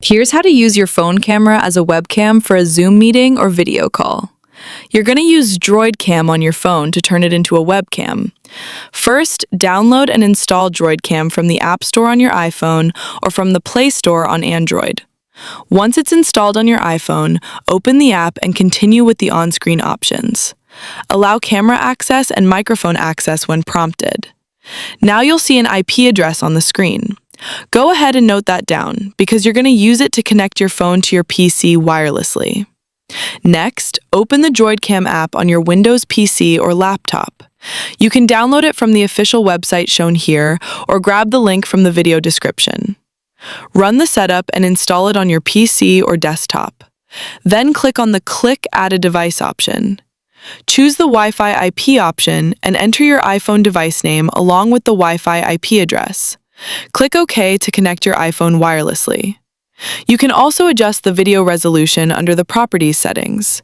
Here's how to use your phone camera as a webcam for a Zoom meeting or video call. You're going to use Droidcam on your phone to turn it into a webcam. First, download and install Droidcam from the App Store on your iPhone or from the Play Store on Android. Once it's installed on your iPhone, open the app and continue with the on-screen options. Allow camera access and microphone access when prompted. Now you'll see an IP address on the screen. Go ahead and note that down because you're going to use it to connect your phone to your PC wirelessly. Next, open the Droidcam app on your Windows PC or laptop. You can download it from the official website shown here or grab the link from the video description. Run the setup and install it on your PC or desktop. Then click on the Click Add a Device option. Choose the Wi-Fi IP option and enter your iPhone device name along with the Wi-Fi IP address. Click OK to connect your iPhone wirelessly. You can also adjust the video resolution under the Properties settings.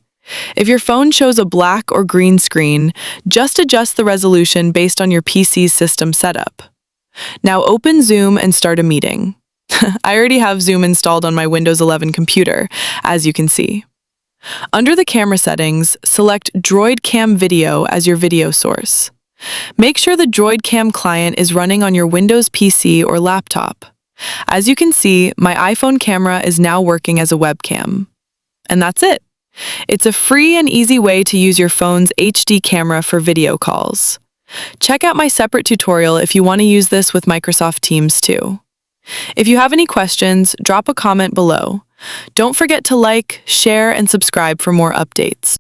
If your phone shows a black or green screen, just adjust the resolution based on your PC's system setup. Now open Zoom and start a meeting. I already have Zoom installed on my Windows 11 computer, as you can see. Under the camera settings, select Droidcam Video as your video source. Make sure the Droidcam client is running on your Windows PC or laptop. As you can see, my iPhone camera is now working as a webcam. And that's it. It's a free and easy way to use your phone's HD camera for video calls. Check out my separate tutorial if you want to use this with Microsoft Teams too. If you have any questions, drop a comment below. Don't forget to like, share, and subscribe for more updates.